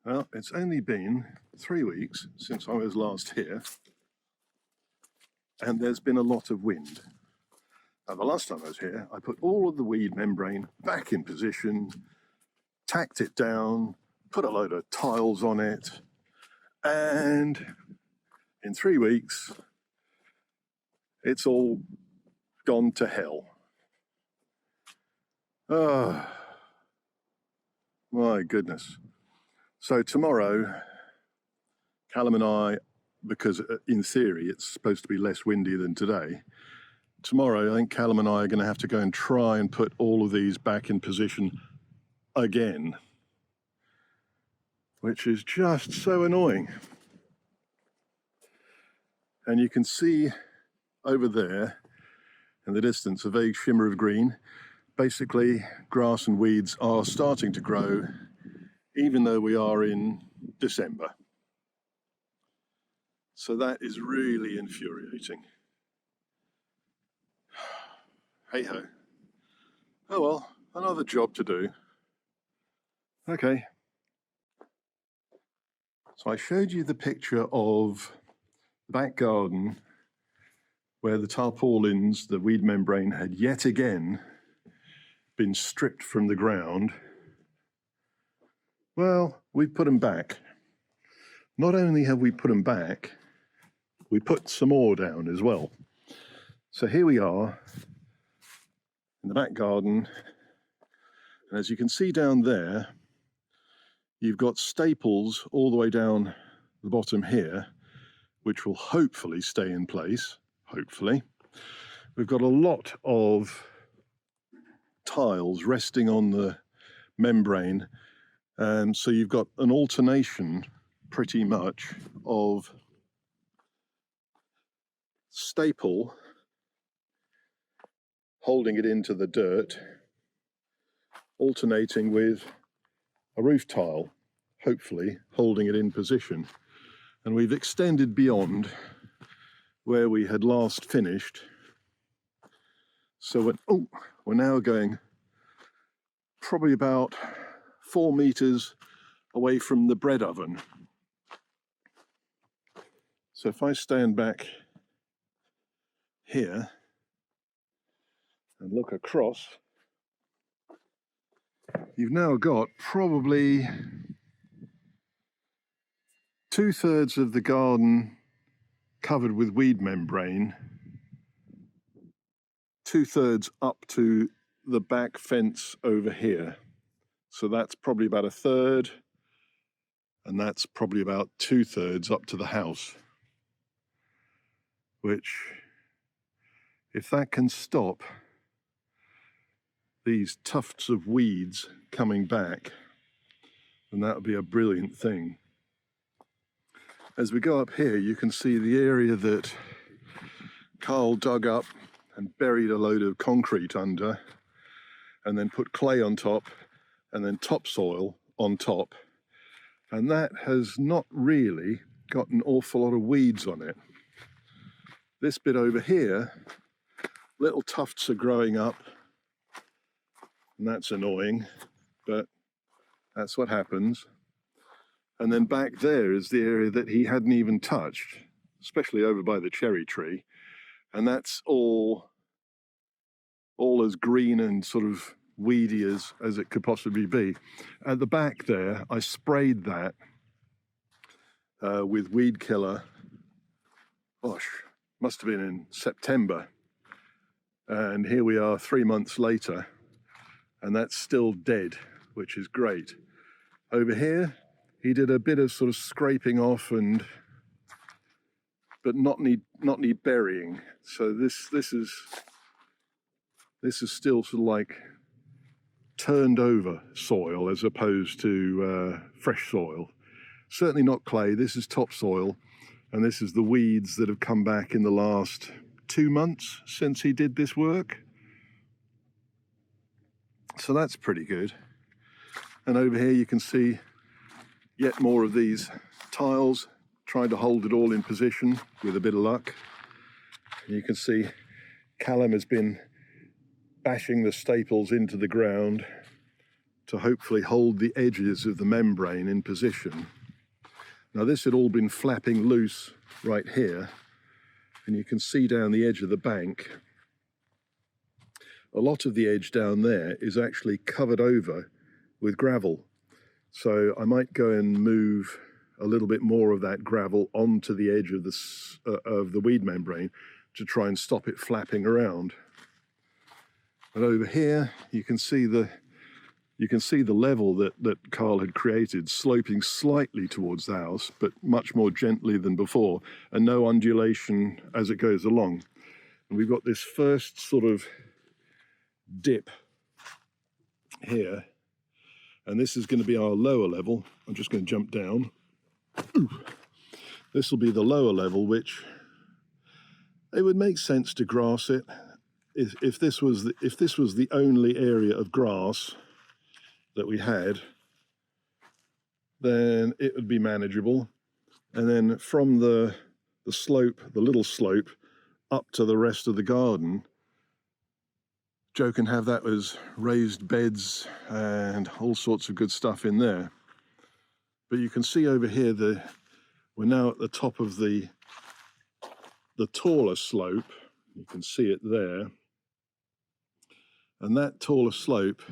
Well, it's only been 3 weeks since I was last here, and there's been a lot of wind. Now, the last time I was here, I put all of the weed membrane back in position, tacked it down, put a load of tiles on it, and in 3 weeks, it's all gone to hell. Oh, my goodness. So tomorrow, Callum and I, because in theory it's supposed to be less windy than today, tomorrow I think Callum and I are going to have to go and try and put all of these back in position again, which is just so annoying. And you can see over there in the distance a vague shimmer of green. Basically, grass and weeds are starting to grow even though we are in December. So that is really infuriating. Hey ho. Oh well, another job to do. Okay. So I showed you the picture of the back garden where the tarpaulins, the weed membrane, had yet again been stripped from the ground. Well, we've put them back. Not only have we put them back, we put some more down as well. So here we are in the back garden, and as you can see down there, you've got staples all the way down the bottom here, which will hopefully stay in place, hopefully. We've got a lot of tiles resting on the membrane, so you've got an alternation pretty much of staple holding it into the dirt, alternating with a roof tile, hopefully holding it in position. And we've extended beyond where we had last finished. So we're now going probably about 4 meters away from the bread oven. So if I stand back here and look across, you've now got probably 2/3 of the garden covered with weed membrane, 2/3 up to the back fence over here. So that's probably about 1/3, and that's probably about 2/3 up to the house, which, if that can stop these tufts of weeds coming back, then that would be a brilliant thing. As we go up here, you can see the area that Carl dug up and buried a load of concrete under, and then put clay on top, and then topsoil on top. And that has not really got an awful lot of weeds on it. This bit over here, little tufts are growing up, and that's annoying, but that's what happens. And then back there is the area that he hadn't even touched, especially over by the cherry tree. And that's all as green and sort of weedy as it could possibly be. At the back there, I sprayed that with weed killer. Gosh, must have been in September. And here we are 3 months later, and that's still dead, which is great. Over here, he did a bit of sort of scraping off, but not need burying. So this is still sort of like turned over soil as opposed to fresh soil. Certainly not clay. This is topsoil, and this is the weeds that have come back in the last 2 months since he did this work. So that's pretty good. And over here you can see yet more of these tiles, trying to hold it all in position with a bit of luck. You can see Callum has been bashing the staples into the ground, to hopefully hold the edges of the membrane in position. Now this had all been flapping loose right here, and you can see down the edge of the bank, a lot of the edge down there is actually covered over with gravel. So I might go and move a little bit more of that gravel onto the edge of the weed membrane to try and stop it flapping around. But over here, you can see the level that Carl had created, sloping slightly towards the house, but much more gently than before, and no undulation as it goes along. And we've got this first sort of dip here, and this is going to be our lower level. I'm just going to jump down. Ooh. This will be the lower level, which it would make sense to grass it. If this was the only area of grass that we had, then it would be manageable. And then from the slope, the little slope, up to the rest of the garden, Joe can have that as raised beds and all sorts of good stuff in there. But you can see over here, we're now at the top of the taller slope. You can see it there. And that taller slope,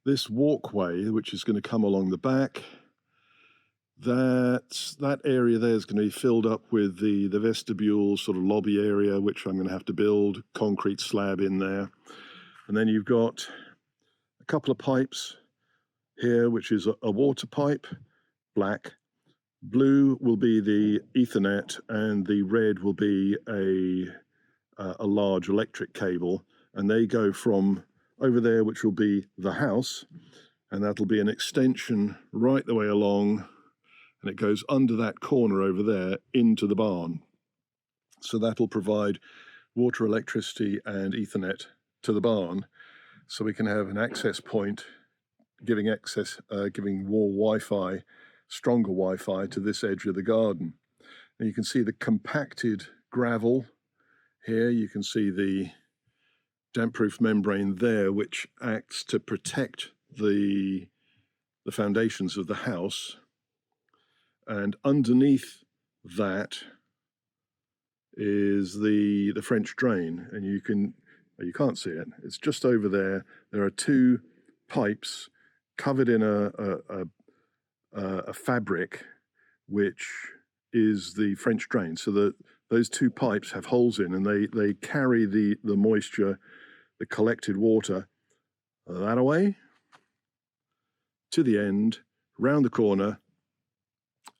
this walkway, which is going to come along the back, that area there is going to be filled up with the vestibule sort of lobby area, which I'm going to have to build concrete slab in there. And then you've got a couple of pipes here, which is a water pipe, black. Blue will be the Ethernet, and the red will be a large electric cable. And they go from over there, which will be the house, and that'll be an extension right the way along, and it goes under that corner over there into the barn. So that'll provide water, electricity, and Ethernet to the barn, so we can have an access point giving more Wi-Fi, stronger Wi-Fi to this edge of the garden. And you can see the compacted gravel here. You can see the damp-proof membrane there, which acts to protect the foundations of the house. And underneath that is the French drain, and you can't see it. It's just over there. There are two pipes covered in a fabric, which is the French drain. So those two pipes have holes in, and they carry the moisture, the collected water, that away to the end, round the corner,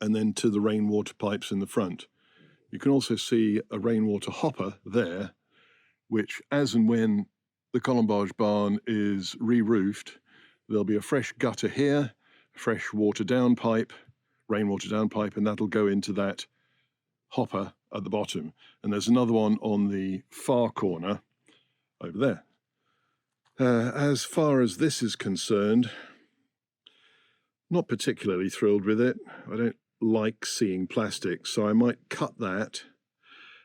and then to the rainwater pipes in the front. You can also see a rainwater hopper there, which, as and when the Colombage barn is re-roofed, there'll be a fresh gutter here, fresh water down pipe, rainwater down pipe, and that'll go into that hopper at the bottom. And there's another one on the far corner over there. As far as this is concerned, not particularly thrilled with it. I don't like seeing plastic, so I might cut that.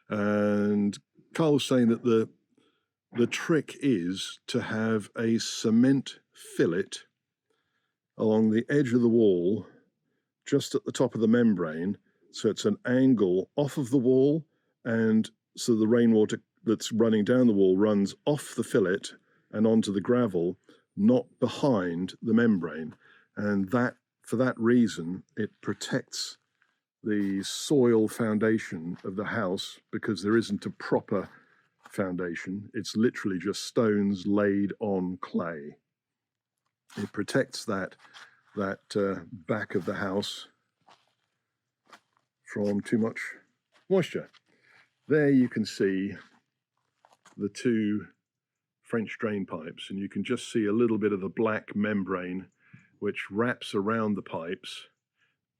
And Carl was saying that the trick is to have a cement fillet along the edge of the wall, just at the top of the membrane, so it's an angle off of the wall, and so the rainwater that's running down the wall runs off the fillet and onto the gravel, not behind the membrane. And that, for that reason, it protects the soil foundation of the house, because there isn't a proper foundation. It's literally just stones laid on clay. It protects that back of the house from too much moisture. There you can see the two French drain pipes, and you can just see a little bit of the black membrane which wraps around the pipes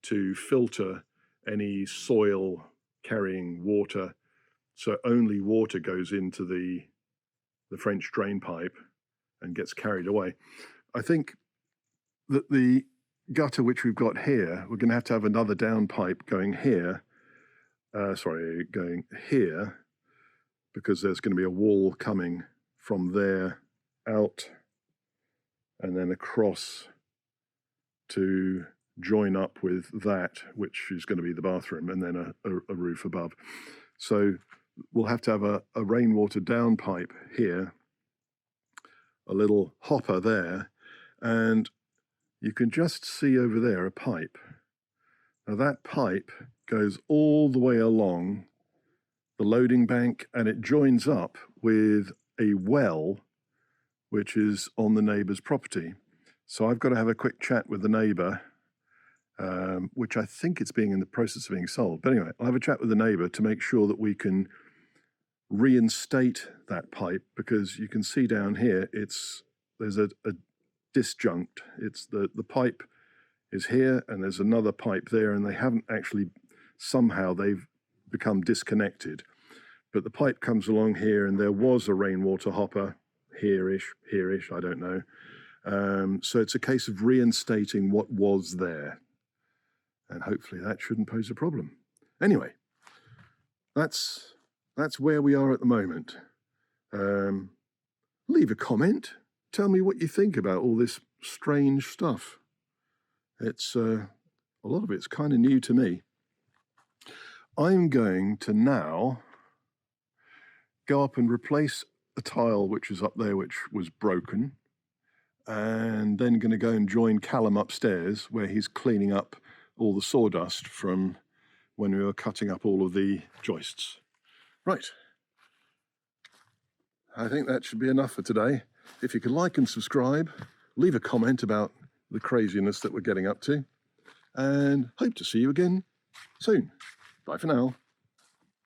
to filter any soil carrying water, so only water goes into the French drain pipe and gets carried away. I think that the gutter which we've got here, we're going to have another down pipe going here, going here, because there's going to be a wall coming from there out and then across to join up with that, which is going to be the bathroom, and then a roof above. So we'll have to have a rainwater down pipe here, a little hopper there, and you can just see over there a pipe. Now that pipe goes all the way along the loading bank, and it joins up with a well which is on the neighbour's property. So I've got to have a quick chat with the neighbour, which I think it's being in the process of being sold. But anyway, I'll have a chat with the neighbour to make sure that we can reinstate that pipe, because you can see down here there's a disjunct. It's the pipe is here and there's another pipe there, and they haven't actually, somehow they've become disconnected. But the pipe comes along here, and there was a rainwater hopper here-ish, I don't know. So it's a case of reinstating what was there, and hopefully that shouldn't pose a problem. Anyway, that's where we are at the moment. Leave a comment. Tell me what you think about all this strange stuff. It's a lot of it's kind of new to me. I'm going to now go up and replace a tile which is up there, which was broken, and then going to go and join Callum upstairs, where he's cleaning up all the sawdust from when we were cutting up all of the joists. Right. I think that should be enough for today. If you could like and subscribe, leave a comment about the craziness that we're getting up to, and hope to see you again soon. Bye for now.